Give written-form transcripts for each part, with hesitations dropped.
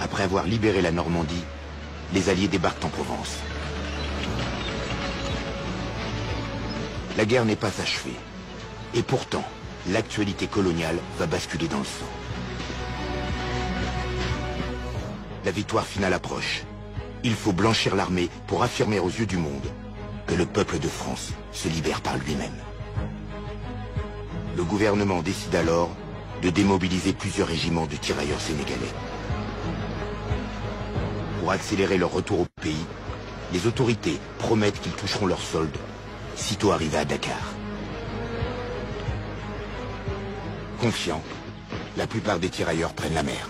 Après avoir libéré la Normandie, les Alliés débarquent en Provence. La guerre n'est pas achevée. Et pourtant, l'actualité coloniale va basculer dans le sang. La victoire finale approche. Il faut blanchir l'armée pour affirmer aux yeux du monde que le peuple de France se libère par lui-même. Le gouvernement décide alors de démobiliser plusieurs régiments de tirailleurs sénégalais. Pour accélérer leur retour au pays, les autorités promettent qu'ils toucheront leur solde sitôt arrivés à Dakar. Confiants, la plupart des tirailleurs prennent la mer.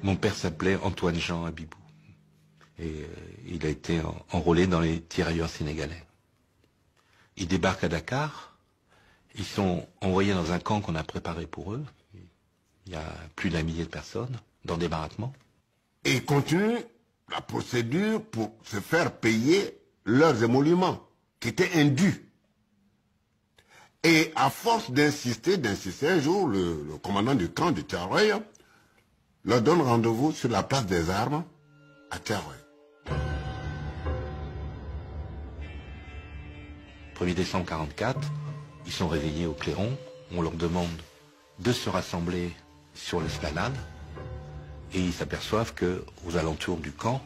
Mon père s'appelait Antoine-Jean Abibou. Et il a été enrôlé dans les tirailleurs sénégalais. Ils débarquent à Dakar. Ils sont envoyés dans un camp qu'on a préparé pour eux. Il y a plus d'1 millier de personnes dans des baraquements. Et ils continuent la procédure pour se faire payer leurs émoluments, qui étaient indus. Et à force d'insister, un jour, le commandant du camp de Thiaroye leur donne rendez-vous sur la place des armes à Thiaroye. 1er décembre 1944, ils sont réveillés au clairon. On leur demande de se rassembler sur l'esplanade. Et ils s'aperçoivent qu'aux alentours du camp,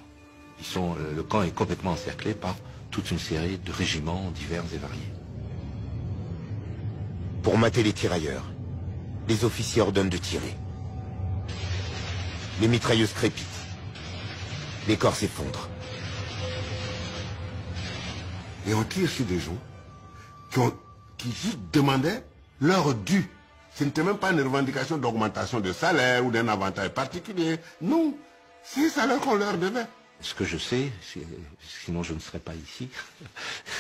le camp est complètement encerclé par toute une série de régiments divers et variés. Pour mater les tirailleurs, les officiers ordonnent de tirer. Les mitrailleuses crépitent. Les corps s'effondrent. Et on tire sur des gens qui juste demandaient leur dû. Ce n'était même pas une revendication d'augmentation de salaire ou d'un avantage particulier. Non, c'est le salaire qu'on leur devait. Ce que je sais, sinon je ne serais pas ici,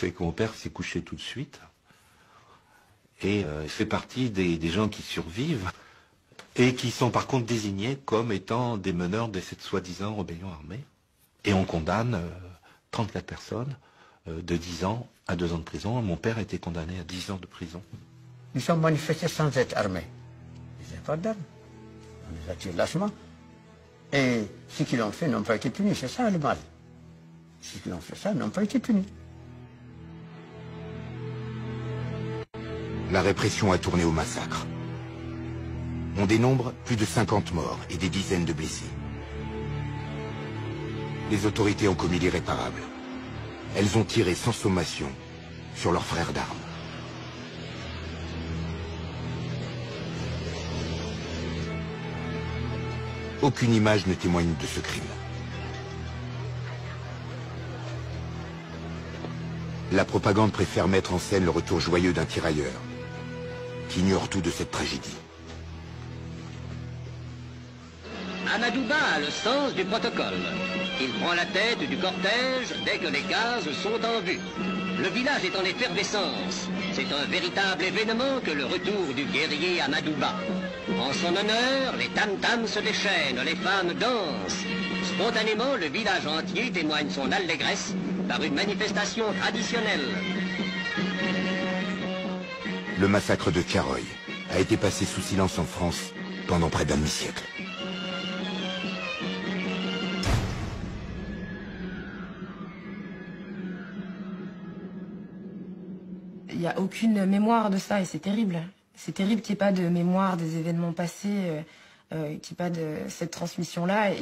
c'est que mon père s'est couché tout de suite. Et il fait partie des gens qui survivent et qui sont par contre désignés comme étant des meneurs de cette soi-disant rébellion armée. Et on condamne 34 personnes de 10 ans à 2 ans de prison. Mon père a été condamné à 10 ans de prison. Nous sommes manifestés sans être armés. Ils n'avaient pas d'armes. On les a tués lâchement. Et ceux qui l'ont fait n'ont pas été punis. C'est ça le mal. Ceux qui l'ont fait ça n'ont pas été punis. La répression a tourné au massacre. On dénombre plus de 50 morts et des dizaines de blessés. Les autorités ont commis l'irréparable. Elles ont tiré sans sommation sur leurs frères d'armes. Aucune image ne témoigne de ce crime. La propagande préfère mettre en scène le retour joyeux d'un tirailleur qui ignore tout de cette tragédie. Amadouba a le sens du protocole. Il prend la tête du cortège dès que les cases sont en vue. Le village est en effervescence. C'est un véritable événement que le retour du guerrier Amadouba. En son honneur, les tam-tams se déchaînent, les femmes dansent. Spontanément, le village entier témoigne son allégresse par une manifestation traditionnelle. Le massacre de Thiaroye a été passé sous silence en France pendant près d'1 demi-siècle. Il n'y a aucune mémoire de ça et c'est terrible. C'est terrible qu'il n'y ait pas de mémoire des événements passés, qu'il n'y ait pas de cette transmission-là.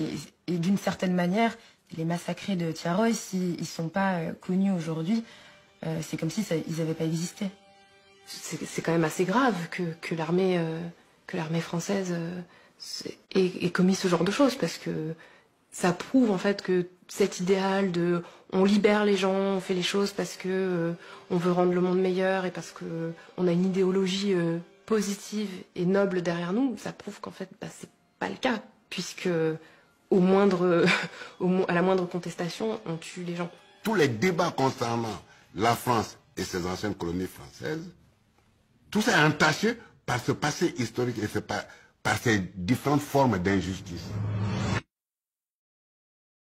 Et d'une certaine manière, les massacrés de Thiaroye, s'ils ne sont pas connus aujourd'hui, c'est comme si ils n'avaient pas existé. C'est quand même assez grave que l'armée française ait commis ce genre de choses, parce que ça prouve en fait que cet idéal de on libère les gens, on fait les choses parce que on veut rendre le monde meilleur et parce que on a une idéologie positive et noble derrière nous, ça prouve qu'en fait c'est pas le cas, puisque à la moindre contestation, on tue les gens. Tous les débats concernant la France et ses anciennes colonies françaises, tout ça est entaché par ce passé historique et par ces différentes formes d'injustice.